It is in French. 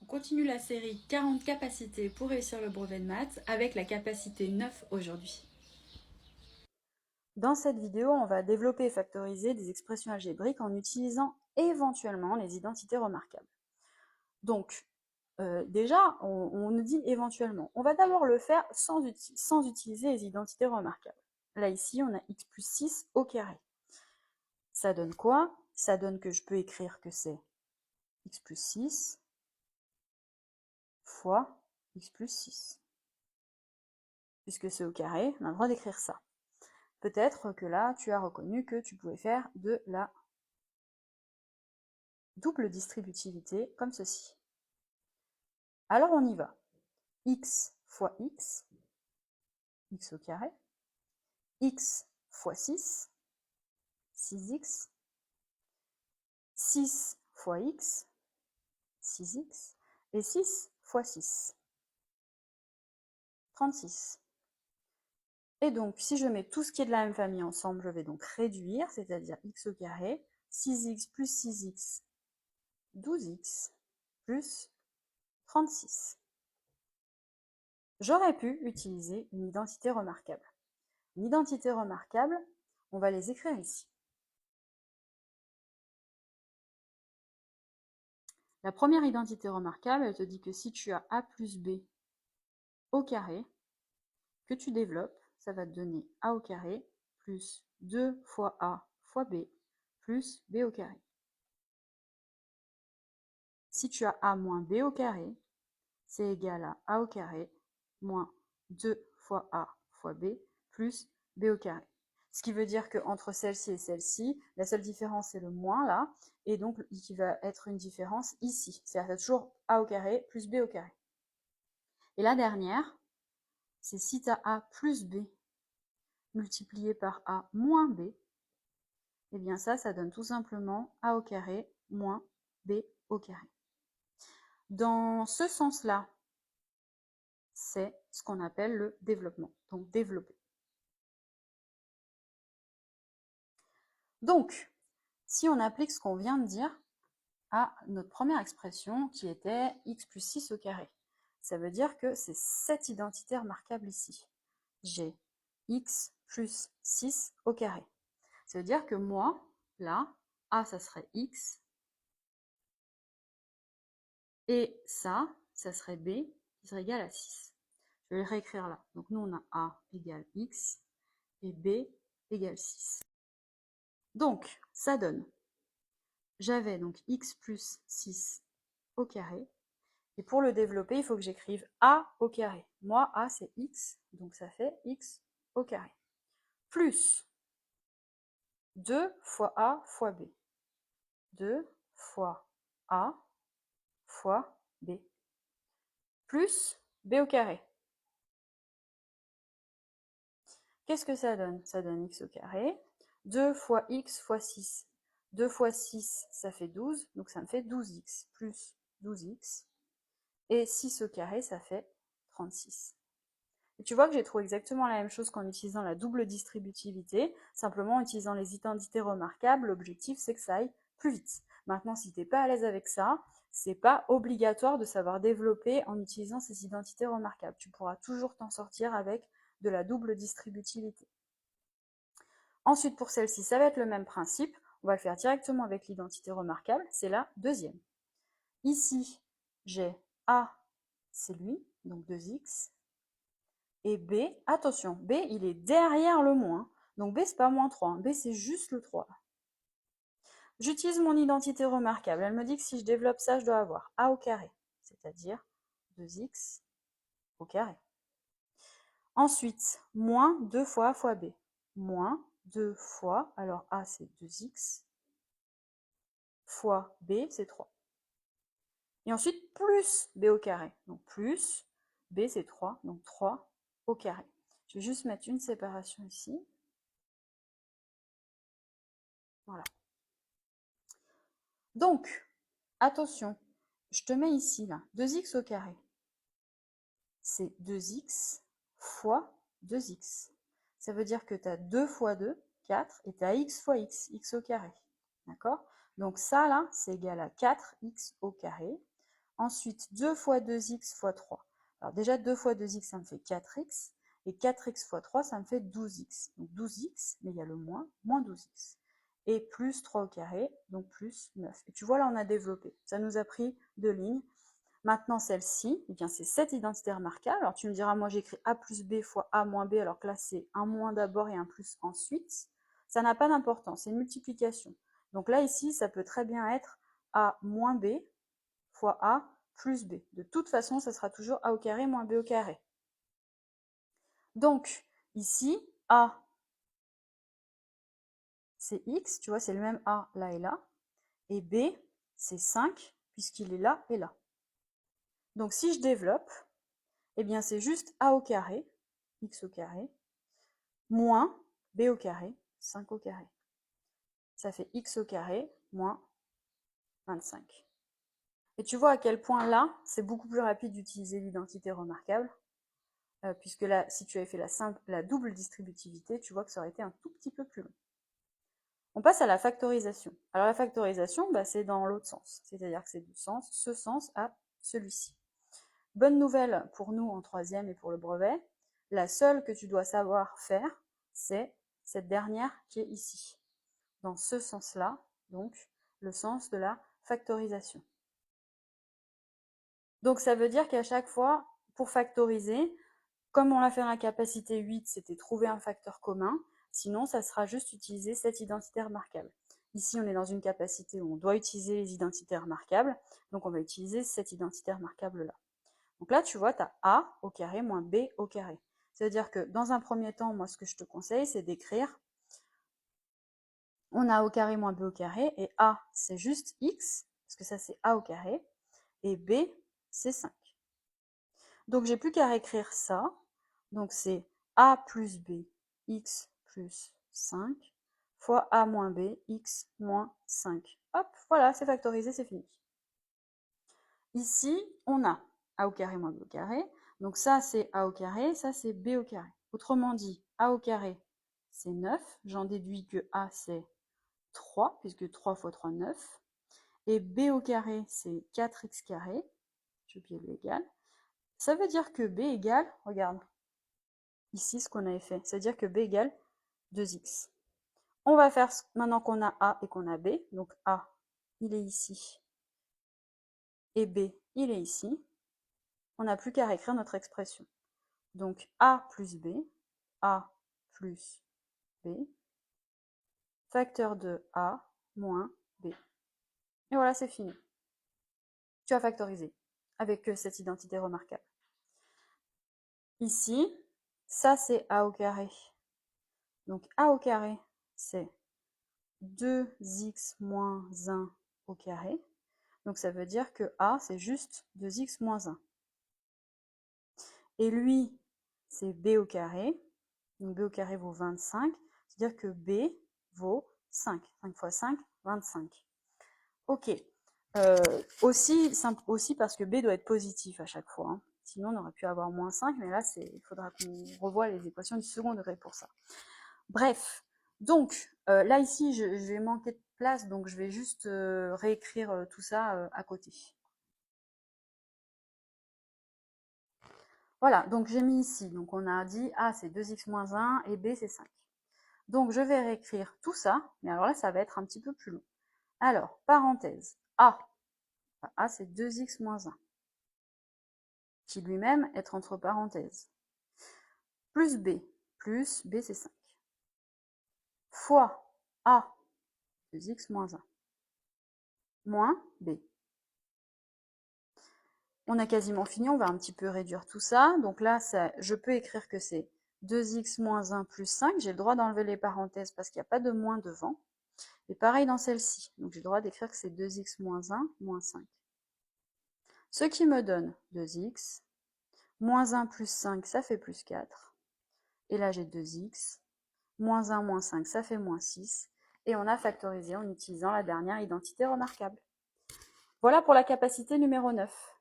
On continue la série 40 capacités pour réussir le brevet de maths avec la capacité 9 aujourd'hui. Dans cette vidéo, on va développer et factoriser des expressions algébriques en utilisant éventuellement les identités remarquables. Donc, déjà, on nous dit éventuellement. On va d'abord le faire sans utiliser les identités remarquables. Là, ici, on a x plus 6 au carré. Ça donne quoi? Ça donne que je peux écrire que c'est x plus 6 fois x plus 6. Puisque c'est au carré, on a le droit d'écrire ça. Peut-être que là, tu as reconnu que tu pouvais faire de la double distributivité comme ceci. Alors on y va. X fois x, x au carré, x fois 6, 6x, 6 fois x, 6x, et 6 fois 6, 36. Et donc, si je mets tout ce qui est de la même famille ensemble, je vais donc réduire, c'est-à-dire x au carré, 6x plus 6x, 12x, plus 36. J'aurais pu utiliser une identité remarquable. Une identité remarquable, on va les écrire ici. La première identité remarquable, elle te dit que si tu as a plus b au carré, que tu développes, ça va te donner a au carré plus 2 fois a fois b plus b au carré. Si tu as a moins b au carré, c'est égal à a au carré moins 2 fois a fois b plus b au carré. Ce qui veut dire qu'entre celle-ci et celle-ci, la seule différence c'est le moins là, et donc qui va être une différence ici. C'est-à-dire toujours a au carré plus b au carré. Et la dernière, c'est si tu as a plus b multiplié par a moins b, et bien ça donne tout simplement a au carré moins b au carré. Dans ce sens-là, c'est ce qu'on appelle le développement, donc développer. Donc, si on applique ce qu'on vient de dire à notre première expression qui était x plus 6 au carré, ça veut dire que c'est cette identité remarquable ici. J'ai x plus 6 au carré. Ça veut dire que moi, là, a ça serait x, et ça serait b qui serait égal à 6. Je vais le réécrire là. Donc nous on a a égale x et b égale 6. Donc ça donne, j'avais donc x plus 6 au carré, et pour le développer, il faut que j'écrive a au carré. Moi, a c'est x, donc ça fait x au carré. Plus 2 fois a fois b. 2 fois a fois b. Plus b au carré. Qu'est-ce que ça donne? Ça donne x au carré. 2 fois x fois 6. 2 fois 6, ça fait 12, donc ça me fait 12x, plus 12x. Et 6 au carré, ça fait 36. Et tu vois que j'ai trouvé exactement la même chose qu'en utilisant la double distributivité, simplement en utilisant les identités remarquables, l'objectif c'est que ça aille plus vite. Maintenant, si t'es pas à l'aise avec ça, c'est pas obligatoire de savoir développer en utilisant ces identités remarquables. Tu pourras toujours t'en sortir avec de la double distributivité. Ensuite, pour celle-ci, ça va être le même principe. On va le faire directement avec l'identité remarquable, c'est la deuxième. Ici, j'ai A, c'est lui, donc 2x, et B, attention, B, il est derrière le moins, donc B, c'est pas moins 3, B, c'est juste le 3. J'utilise mon identité remarquable, elle me dit que si je développe ça, je dois avoir A au carré, c'est-à-dire 2x au carré. Ensuite, moins 2 fois A fois B, moins 2 fois, alors A, c'est 2x, fois B, c'est 3. Et ensuite, plus B au carré. Donc plus, B c'est 3, donc 3 au carré. Je vais juste mettre une séparation ici. Voilà. Donc, attention, je te mets ici, là, 2x au carré. C'est 2x fois 2x. Ça veut dire que tu as 2 fois 2, 4, et tu as x fois x, x au carré. D'accord? Donc ça, là, c'est égal à 4x au carré. Ensuite, 2 fois 2x fois 3. Alors déjà, 2 fois 2x, ça me fait 4x. Et 4x fois 3, ça me fait 12x. Donc 12x, mais il y a le moins, moins 12x. Et plus 3 au carré, donc plus 9. Et tu vois, là, on a développé. Ça nous a pris 2 lignes. Maintenant, celle-ci, eh bien, c'est cette identité remarquable. Alors, tu me diras, moi, j'écris a plus b fois a moins b, alors que là, c'est un moins d'abord et un plus ensuite. Ça n'a pas d'importance, c'est une multiplication. Donc là, ici, ça peut très bien être a moins b fois a plus b. De toute façon, ça sera toujours a au carré moins b au carré. Donc, ici, a, c'est x, tu vois, c'est le même a là et là. Et b, c'est 5, puisqu'il est là et là. Donc, si je développe, eh bien, c'est juste a au carré, x au carré, moins b au carré, 5 au carré. Ça fait x au carré moins 25. Et tu vois à quel point là, c'est beaucoup plus rapide d'utiliser l'identité remarquable, puisque là, si tu avais fait la double distributivité, tu vois que ça aurait été un tout petit peu plus long. On passe à la factorisation. Alors la factorisation, bah, c'est dans l'autre sens, c'est-à-dire que c'est du sens, ce sens à celui-ci. Bonne nouvelle pour nous en troisième et pour le brevet, la seule que tu dois savoir faire, c'est cette dernière qui est ici. Dans ce sens-là, donc le sens de la factorisation. Donc ça veut dire qu'à chaque fois, pour factoriser, comme on l'a fait dans la capacité 8, c'était trouver un facteur commun, sinon ça sera juste utiliser cette identité remarquable. Ici, on est dans une capacité où on doit utiliser les identités remarquables, donc on va utiliser cette identité remarquable-là. Donc là, tu vois, tu as a au carré moins b au carré. Ça veut dire que dans un premier temps, moi, ce que je te conseille, c'est d'écrire on a a au carré moins b au carré, et a, c'est juste x, parce que ça, c'est a au carré, et b, c'est 5. Donc, j'ai plus qu'à réécrire ça. Donc, c'est a plus b, x plus 5, fois a moins b, x moins 5. Hop, voilà, c'est factorisé, c'est fini. Ici, on a a au carré moins b au carré. Donc ça, c'est a au carré, ça, c'est b au carré. Autrement dit, a au carré, c'est 9. J'en déduis que a, c'est 3, puisque 3 fois 3, 9. Et b au carré, c'est 4x carré. J'ai oublié le égal. Ça veut dire que b égale, regarde, ici ce qu'on avait fait, c'est-à-dire que b égale 2x. On va faire, maintenant qu'on a a et qu'on a b, donc a, il est ici, et b, il est ici, on n'a plus qu'à réécrire notre expression. Donc a plus b, a plus b, facteur de a moins b. Et voilà, c'est fini. Tu as factorisé avec cette identité remarquable. Ici, ça c'est a au carré. Donc a au carré, c'est 2x moins 1 au carré. Donc ça veut dire que a, c'est juste 2x moins 1. Et lui, c'est b au carré. Donc b au carré vaut 25. C'est-à-dire que b vaut 5. 5 fois 5, 25. Ok. Aussi parce que b doit être positif à chaque fois. Hein. Sinon, on aurait pu avoir moins 5, mais là, il faudra qu'on revoie les équations du second degré pour ça. Bref, donc là ici, je vais manquer de place, donc je vais juste réécrire tout ça à côté. Voilà, donc j'ai mis ici, donc on a dit A c'est 2x moins 1 et B c'est 5. Donc je vais réécrire tout ça, mais alors là ça va être un petit peu plus long. Alors, parenthèse, A c'est 2x moins 1, qui lui-même est entre parenthèses, plus B c'est 5, fois A, 2x moins 1, moins B. On a quasiment fini, on va un petit peu réduire tout ça. Donc là, je peux écrire que c'est 2x moins 1 plus 5. J'ai le droit d'enlever les parenthèses parce qu'il n'y a pas de moins devant. Et pareil dans celle-ci. Donc j'ai le droit d'écrire que c'est 2x moins 1 moins 5. Ce qui me donne 2x. Moins 1 plus 5, ça fait plus 4. Et là, j'ai 2x. Moins 1 moins 5, ça fait moins 6. Et on a factorisé en utilisant la dernière identité remarquable. Voilà pour la capacité numéro 9.